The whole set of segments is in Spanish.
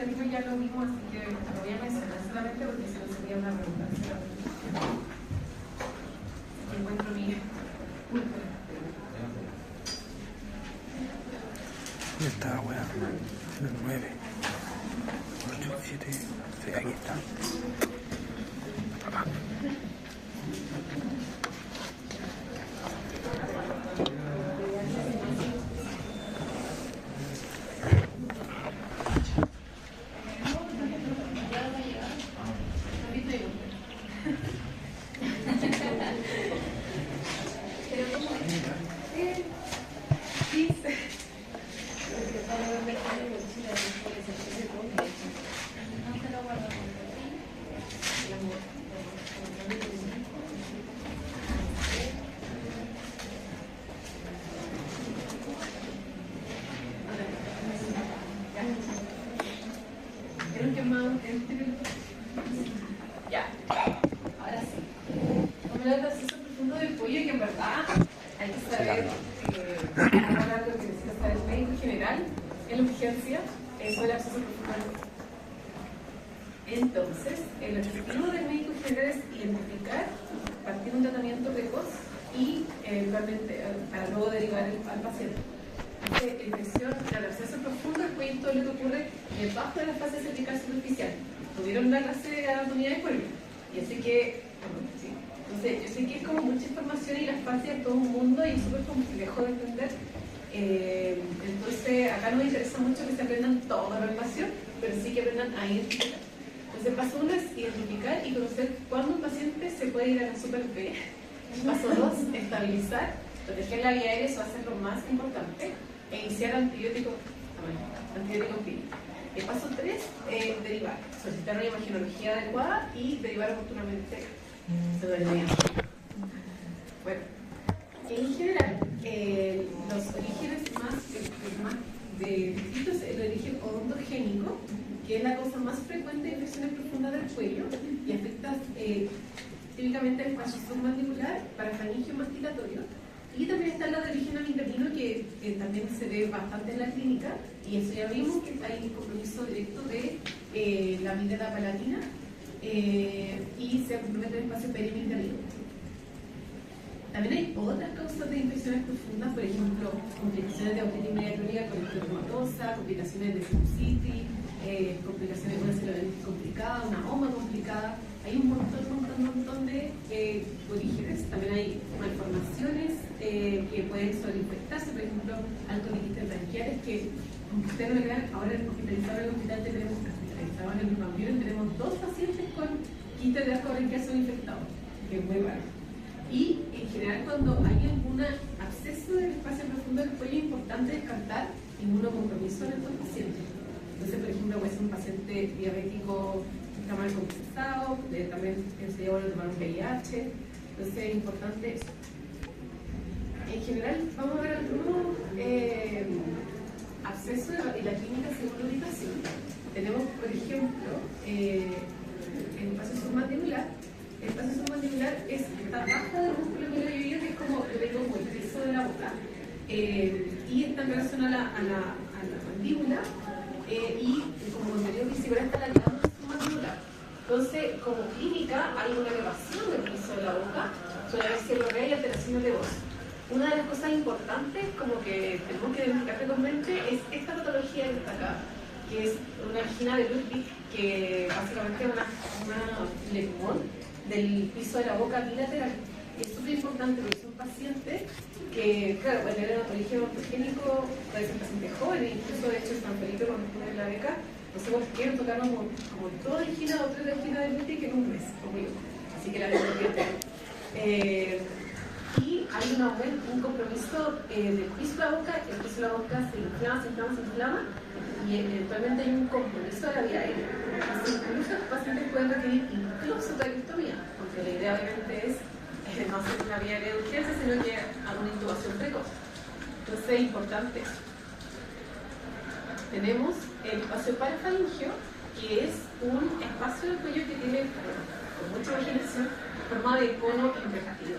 mecanismo ya lo vimos, así que lo voy a mencionar solamente porque si no sería una redundancia. Aquí encuentro mi... ¿Dónde está, weá? El 9, 8, 7, 6, aquí está. Papá. Ya, ahora sí. Vamos a hablar del acceso profundo del cuello, que en verdad hay que saber, vamos a hablar de lo que necesita saber el médico general en la urgencia sobre el acceso profundo del cuello. Entonces, el objetivo del médico general es identificar, partir un tratamiento precoz y eventualmente para luego derivar al paciente. La infección, el acceso profundo del cuello, todo lo que ocurre debajo de la fase cervical superficial. Tuvieron la clase de anatomía de cuello. Y así que, bueno, sí. Entonces, yo sé que es como mucha información y las fases de todo un mundo y es súper complejo de entender. Entonces, acá no me interesa mucho que se aprendan toda la relación, pero sí que aprendan a identificar. Entonces, paso 1 es identificar y conocer cuándo un paciente se puede ir a la super B. Paso 2, estabilizar, proteger la vía aérea, eso va a ser lo más importante, e iniciar antibióticos químicos. El paso 3, derivar, solicitar una imagenología adecuada y derivar oportunamente pseudodiagnóstico. Bueno, en general, los orígenes más distintos es el origen odontogénico, que es la causa más frecuente de infecciones profundas del cuello y afecta típicamente el espacio submandibular, parafaringio masticatorio. Y también está la de origen amitrino, que también se ve bastante en la clínica, y eso ya vimos que hay un compromiso directo de la amígdala palatina y se compromete el espacio periamigdalino. También hay otras causas de infecciones profundas, por ejemplo, complicaciones de otitis media crónica con esclerotomatosa, complicaciones de sinusitis, complicaciones de una celularitis complicada, una oma complicada. Hay un montón de orígenes. También hay malformaciones que pueden sobreinfectarse, por ejemplo, alcoholitis branquiales, que, aunque ustedes no me crean, ahora hospitalizado en el hospital tenemos, hospitalizado en el Bambino, tenemos 2 pacientes con quistes de asco branquial son infectados, que es muy raro. Y en general, cuando hay algún absceso del espacio profundo del cuello, es importante descartar inmunocompromiso en estos pacientes. Entonces, por ejemplo, puede ser un paciente diabético que está mal compensado, también se lleva a tomar un VIH. Entonces, es importante eso. En general, vamos a ver algunos abscesos en la clínica según la ubicación. Tenemos, por ejemplo, el espacio submandibular. El espacio submandibular está bajo del músculo mieloideo, que es como el piso de la boca, y está en relación a la mandíbula, y como medio visible está la glándula submandibular. Entonces, como clínica, hay una elevación del piso de la boca, suele haber cialorrea y alteraciones de voz. Una de las cosas importantes, como que tenemos que identificar frecuentemente, es esta patología que está acá, que es una angina de Ludwig, que básicamente es una lepón del piso de la boca bilateral. Es súper importante porque son pacientes que, claro, pueden tener un origen odontogénico, puede ser paciente joven, incluso de hecho San Felipe cuando estuve en la beca, no sé por qué tocaron como toda angina o 3 de angina de Ludwig en un mes, como yo. Así que la verdad y hay un compromiso del piso de la boca, el piso de la boca se inflama, y eventualmente hay un compromiso de la vía aérea. Incluso los pacientes pueden requerir incluso traqueostomía, porque la idea obviamente es no hacer una vía aérea de urgencia, sino que haga una intubación precoz. Entonces es importante eso. Tenemos el espacio parafaringio, que es un espacio del cuello que tiene, con mucha imaginación, formado de cono invertido.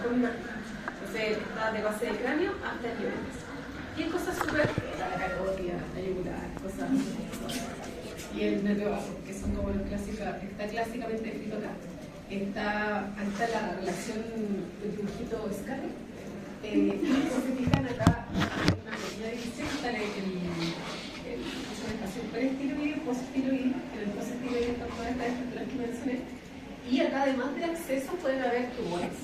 Entonces está de base del cráneo hasta el dientes. Y es cosas súper, la carótida, la yugular, cosas así. y el nervio vago, que son como los está clásicamente escrito acá. Está la relación del dibujito Scarlett. Si se fijan acá, hay una pequeña división, está el espacio prestiloide y postiloide. En el postiloide están todas estas que mencioné. Y acá, además del acceso, pueden haber tumores.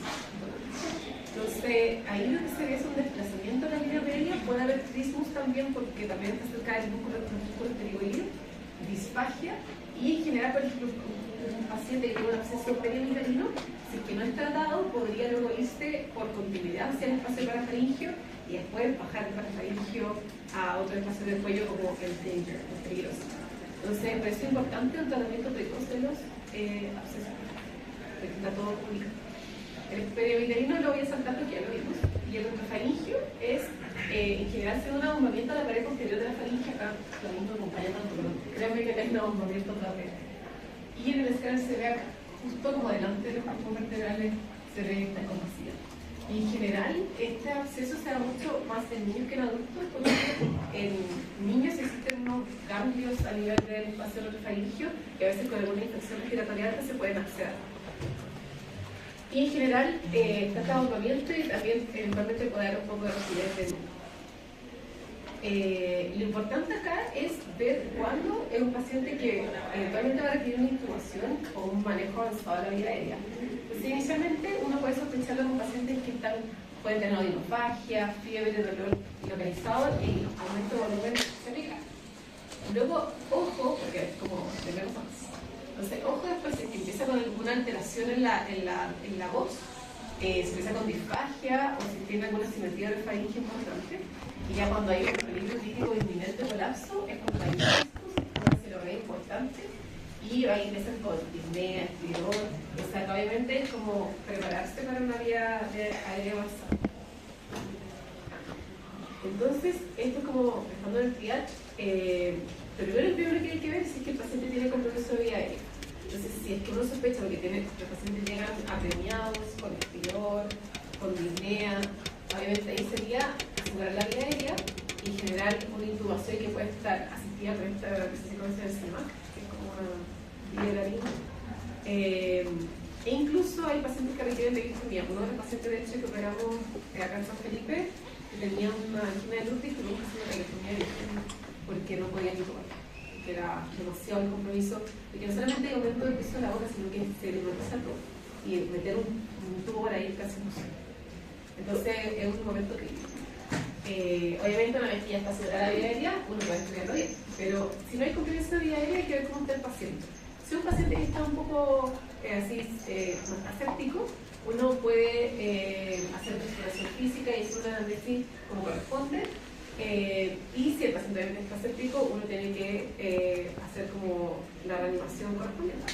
Entonces, ahí lo que se ve es un desplazamiento de la línea media. Puede haber trismus también, porque también está cerca del músculo pterigoideo, disfagia, y en general, por ejemplo, un paciente que tiene un absceso periuterino, si es que no es tratado, podría luego irse por continuidad hacia el espacio parafaringio y después bajar el parafaringio a otro espacio del cuello como el danger, el peligroso. Entonces, por eso es importante el tratamiento precoz de los abscesos, porque está todo ubicado. El periuterino lo voy a saltar porque ya lo vimos. Y el parafaringio es, en general, se da un abombamiento a la pared posterior de la faringe. Acá lo mismo acompaña tanto, pero créanme que hay un abombamiento también. Y en el escáner se ve acá, justo como delante de los grupos vertebrales, se ve esta capacidad. Y en general, este absceso se da mucho más en niños que en adultos, porque en niños existen unos ganglios a nivel del espacio faringio que a veces con alguna infección respiratoria alta se pueden acceder. Y en general, está este abombamiento y también eventualmente puede dar un poco de rigidez de nudo. Lo importante acá es ver cuándo es un paciente que eventualmente va a requerir una intubación o un manejo avanzado de la vía aérea. Entonces, inicialmente uno puede sospecharlo en pacientes que pueden tener odinofagia, fiebre, dolor localizado y aumento de volumen cerebral. Luego, ojo, porque es como de menos más. Entonces, ojo después, si empieza con alguna alteración en la voz, si empieza con disfagia o si tiene alguna simetría de faringe importante, y ya cuando hay un peligro crítico inminente de colapso, es cuando hay una cerebral importante y ahí empiezan con disnea, estridor. O sea, obviamente es como prepararse para una vía aérea avanzada. Entonces, esto es como dejando el triage. Pero primero que hay que ver es que el paciente tiene compromiso de vía aérea. Entonces, si es que uno sospecha lo que los pacientes llegan apremiados, con estridor, con disnea, obviamente ahí sería asegurar la vía aérea y generar una intubación que puede estar asistida por esta que se conoce el CEMAC, que es como una vía de la línea. E incluso hay pacientes que requieren de glicemia. Uno de los pacientes, de hecho, que operamos acá en San Felipe, que tenía una angina de Lupus, tuvimos que hacer una glicemia porque no podía intubar, que era demasiado el compromiso de que no solamente hay aumento del peso de la boca, sino que se le pasa todo y meter un tubo por ahí casi imposible. Entonces es un momento crítico. Obviamente una vez que ya está asegurada la vía aérea, uno puede estudiarlo bien, pero si no hay compromiso de vía aérea hay que ver cómo está el paciente. Si un paciente que está un poco más aséptico, uno puede hacer exploración física y hacer una anamnesis como corresponde. Y si el paciente está aséptico, uno tiene que hacer como la reanimación correspondiente.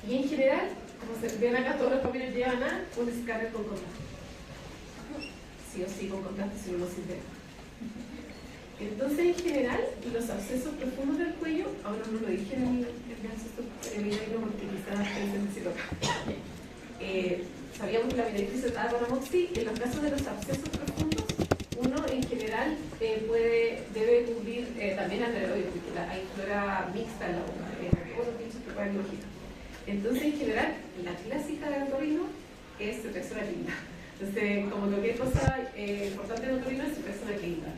Y en general, como se ven acá, todos los papeles llevan a un escáner con contraste. Sí o sí con contraste, si no, no sirve. Entonces, en general, los abscesos profundos del cuello, ahora no lo dije en el absceso periuterino porque quizás se lo sabíamos que la vidaritis se trataba con amoxi. En los casos de los abscesos profundos, uno en general debe cubrir también alrededor, porque hay flora mixta en la boca, todos los bichos que pueden imaginar. Entonces, en general, la clásica de otorrino es persona clínica. Entonces, como cualquier cosa importante de otorrino es persona clínica.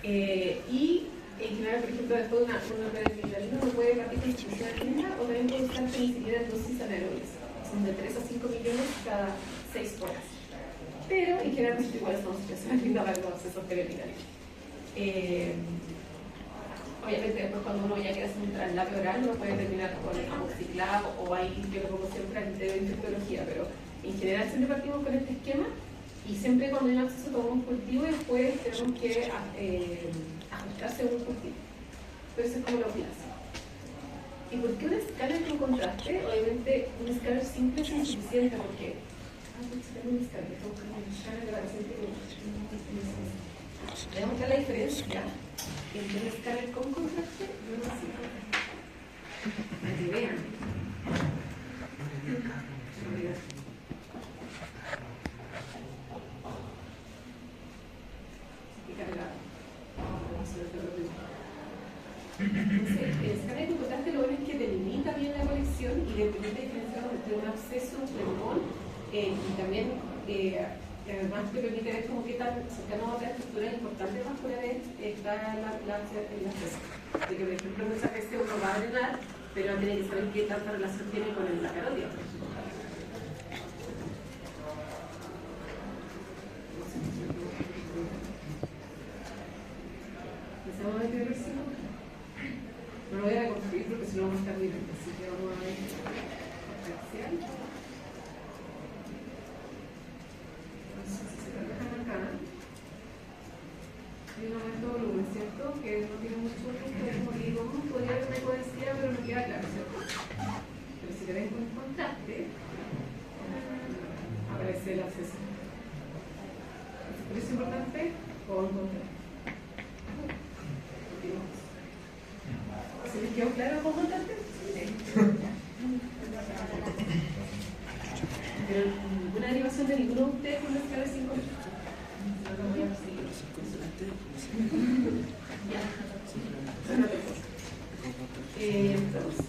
Y en general, por ejemplo, después de una periuterino uno puede partir con insuficiencia clínica o también puede usar penicilina en dosis anaerobias. Son de 3 a 5 millones cada 6 horas. Pero en general igual son situaciones lindas para los abscesos periuterales. Obviamente después cuando uno ya quiere hacer un traslado oral uno puede terminar con amoxiclav o ahí yo lo pongo siempre al de infectología, pero en general siempre partimos con este esquema y siempre cuando hay un absceso tomamos un cultivo y después tenemos que ajustarse a un cultivo. Pero eso es como lo clásico. ¿Y por qué un escáner con contraste? Obviamente un escáner simple es insuficiente porque voy a mostrar la diferencia entre un escáner con contraste y uno sin contraste. Para que vean. Y cargado. Entonces, el escáner de contraste lo bueno es que delimita bien la colección y le permite diferenciar entre un absceso, un flegmón, y también, además, te permite ver como qué tan cercano a otra estructura importante vasculares está el absceso. De que, por ejemplo, muchas veces uno va a drenar, pero tiene que saber qué tanta relación tiene con la carótida, por ejemplo. Vamos a meter el versículo. No lo voy a reconstruir porque si no vamos a estar muy lento, así que vamos a ver parcial. Entonces, si se trabajan acá, hay un aumento de volumen, ¿cierto? Que no tiene mucho gusto, como digo, podría haber una ecodensidad, pero no queda claro, ¿cierto? Pero si te ven con contraste, aparece el absceso. ¿Por eso es importante? Con contraste. ¿Se les quedó claro cómo contraste? Sí. Pero ninguna derivación de ninguno de ustedes con la escala sin contraste. No lo voy a seguir. Ya. Entonces,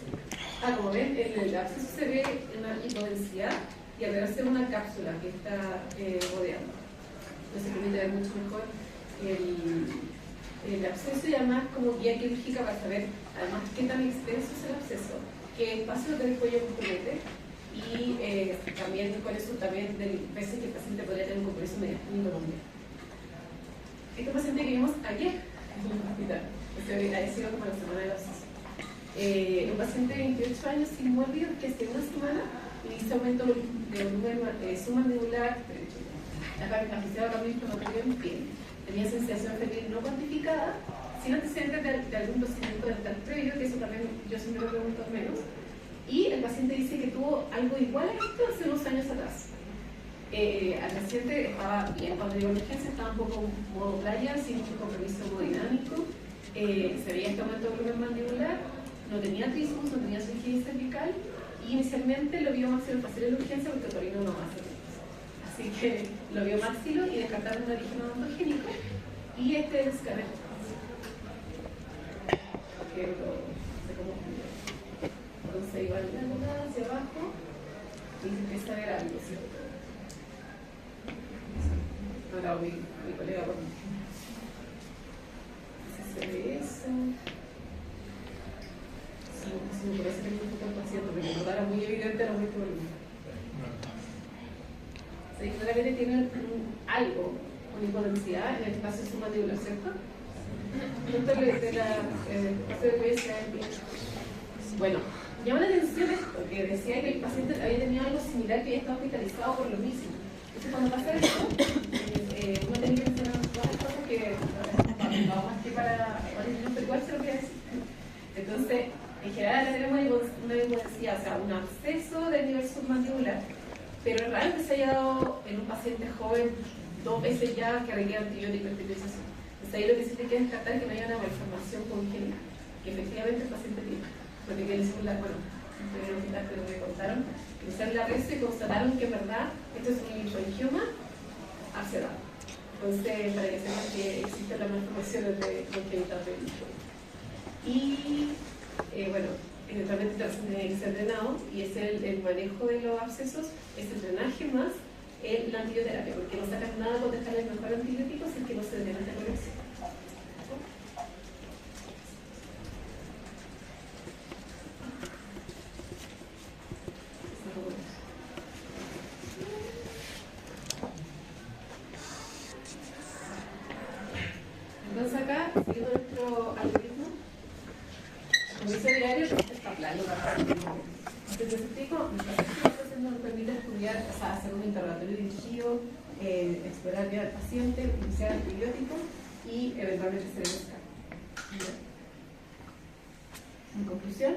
como ven, el absceso se ve en una hipodensidad y alrededor se ve una cápsula que está rodeando. Entonces permite ver mucho mejor el absceso y además como guía quirúrgica para saber además qué tan extenso es el absceso, qué espacio del cuello compromete y también cuál es su también del veces que el paciente podría tener un compromiso mediástico también. Este paciente que vimos ayer en el hospital, ha sido como la semana del absceso. Un paciente de 28 años sin mórbido que hace una semana inicia aumento de volumen submandibular, la asociada a cambio inflamatorio en piel. Tenía sensación febril no cuantificada, sin antecedentes de algún procedimiento dental previo, que eso también yo siempre lo pregunto menos. Y el paciente dice que tuvo algo igual a esto hace unos años atrás. Al paciente estaba bien, cuando llegó a emergencia estaba un poco en modo playa, sin mucho compromiso hemodinámico, se veía este aumento de volumen mandibular, no tenía trismus, no tenía surgida cervical, y inicialmente lo vio maxilofacial en urgencia porque el otorrino no hace. Así que lo vio maxilo y descartaron un origen odontogénico y este es el escáner. Entonces igual hacia abajo y se empieza a ver algo, ¿cierto? Ahora mi colega por mí. Se ve eso. Si me parece que no está paciente, porque no era muy evidente el aumento de volumen. Sí, claramente tiene algo, una hipodensidad en el espacio submandibular, ¿cierto? Esto de la espacio de PSA en pie. Bueno, llama la atención esto, que decía que el paciente había tenido algo similar, que había estado hospitalizado por lo mismo. Entonces, cuando pasa esto, uno tiene que pensar en todas las cosas que no más que para niños, pero igual se lo voy a decir. Entonces, en general tenemos una hipodensidad, o sea, un absceso del nivel submandibular. Pero es raro que se haya dado en un paciente joven 2 veces ya que requiere antibiótico y hospitalización. Entonces ahí lo que sí te quiere descartar es que no haya una malformación congénita, que efectivamente el paciente tiene. Porque que les bueno, pero me contaron, que usaron la red y constataron que en verdad esto es un linfoangioma abscedado. Entonces, para que sepan que existen las malformaciones congénitas del linfoma. Y bueno, eventualmente tiene que ser drenado y es el manejo de los abscesos, es el drenaje más la antibioterapia, porque no sacas nada con dejar el mejor antibiótico sin que no se drene la colección. Entonces acá, siguiendo nuestro algoritmo, el inicio diario está plano. Entonces, les explico, nuestra sección nos permite estudiar, o sea, hacer un interrogatorio dirigido, explorar bien al paciente, iniciar antibióticos y eventualmente hacer el escáner. En conclusión,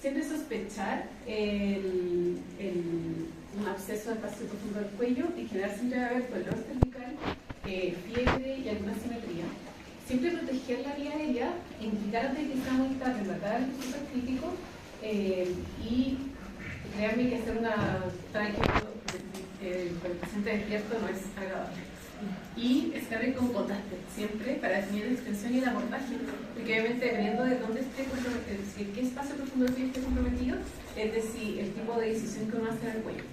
siempre sospechar un absceso del paciente profundo del cuello. En general siempre va a haber dolor cervical, fiebre y alguna simetría. Siempre proteger la vía aérea, indicar antes de que sea muy tarde, tratar el súper crítico y créanme que hacer una tráquea con el paciente despierto no es agradable. Y escape con contraste, siempre para definir la extensión y el abordaje, porque obviamente dependiendo de dónde esté comprometido, es decir, qué espacio profundo del cuello esté comprometido, es decir, el tipo de incisión que uno hace en el cuello.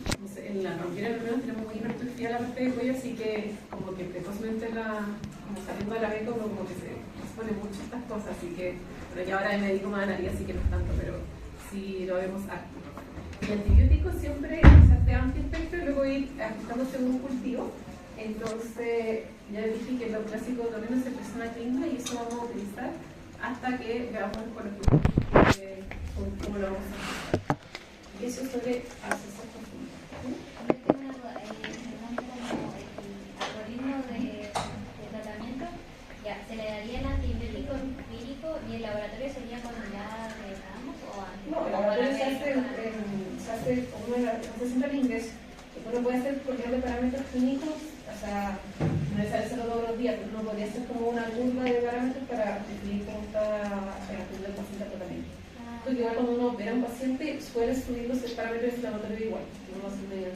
Entonces, en la rompera al menos tenemos muy hipertrofiada la parte del cuello, así que como que precozmente como saliendo de la beca uno como que se expone mucho a estas cosas, así que, bueno, ya ahora me dedico más a la nariz, así que no es tanto, pero sí lo vemos harto. El antibiótico siempre se hace amplio espectro y luego ir ajustando según cultivo. Entonces, ya dije que lo clásico también es el persona clínica y eso vamos a utilizar hasta que veamos con los cómo lo vamos a hacer. Y eso sobre asesor profundo. Yo tengo una duda, como el algoritmo de tratamiento, ya, ¿se le daría el antibiótico empírico y el laboratorio sería cuando ya regresamos o antes? No, el laboratorio se hace siempre el ingreso. Uno puede hacer control de parámetros clínicos, o sea, no es hacerlo todos los días, pero uno podría hacer como una curva de parámetros para definir cómo está el actitud del paciente al tratamiento. Porque igual cuando uno opera a un paciente suele subir los parámetros inflamatorios igual, uno hace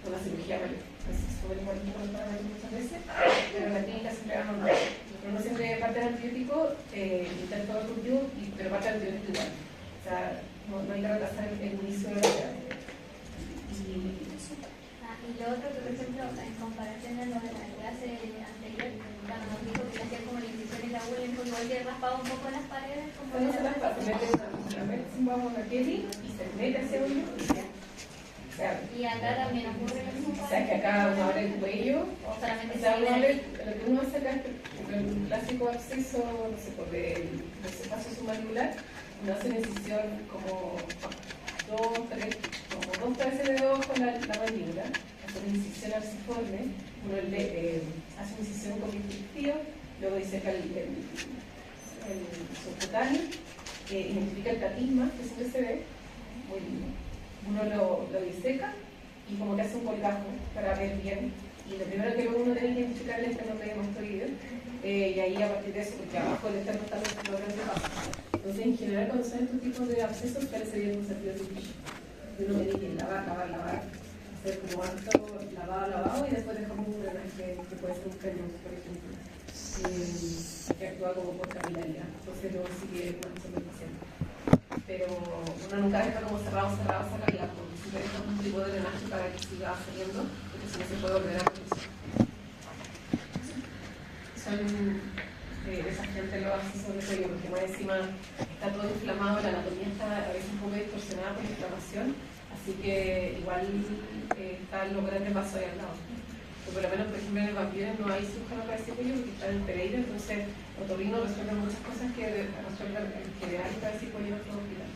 una cirugía mayor. Entonces sube igual los parámetros muchas veces, pero en la clínica siempre van normal. Pero uno siempre parte del antibiótico, intenta todo el cultivo, pero parte del antibiótico igual. O sea, no hay que retrasar el inicio de la terapia. Y lo otro que, por ejemplo, en comparación a lo de la clase anterior, cuando nos dijo que hacía como la incisión en la uña, igual que raspaba un poco las paredes. Cuando se raspa, se mete una medicina, vamos a Kelly y se mete hacia uno y ya. O sea, y acá también ocurre lo mismo. O sea, que acá uno abre el cuello, O solamente o sea, uno abre, lo que uno hace acá es el clásico acceso, no sé, por el paso submandibular, uno hace una incisión como dos, tres veces debajo de la mandíbula. Una incisión arciforme, uno hace una incisión con infectivo, luego diseca el subcutáneo, identifica el catisma, que siempre se ve, muy lindo. Uno lo diseca y como que hace un colgajo para ver bien. Y lo primero que luego uno tiene que identificar es el esternón mastoideo, y ahí a partir de eso, porque abajo del esternón están los órganos de paso. Entonces, en general, cuando son estos tipos de abscesos, parece bien un sentido de cepillo. Uno tiene que lavar. Como harto lavado y después dejamos un drenaje que puede ser un crema, por ejemplo, que actúa como por capilaridad. Entonces luego sí que manchando el paciente. Pero uno nunca deja como cerrado, sacarla, porque siempre deja un tipo de drenaje para que siga saliendo, porque si no se puede volver a realizar. Son desafiantes los abscesos de cuello, porque más encima está todo inflamado, la anatomía está a veces un poco distorsionada por la inflamación. Así que igual están los grandes vasos ahí al lado. Pero por lo menos, por ejemplo, en el vampiro no hay cirujano para ese cuello porque está en el Pereira, entonces otorrino resuelve muchas cosas que resuelve en general para ese cuello en otro hospital.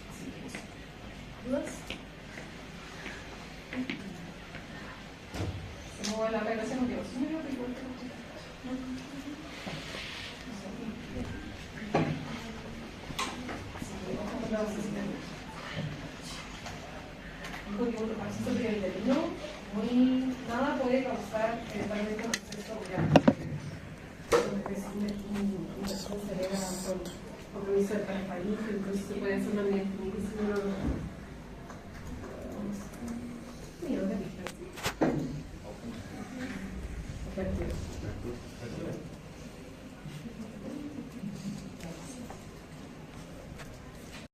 Así que eso. ¿Dudas? ¿Cómo va la regulación? Porque no sé, yo creo que porque un acceso periuterino nada puede causar eventualmente un acceso ya un compromiso de transparencia, incluso se puede hacer una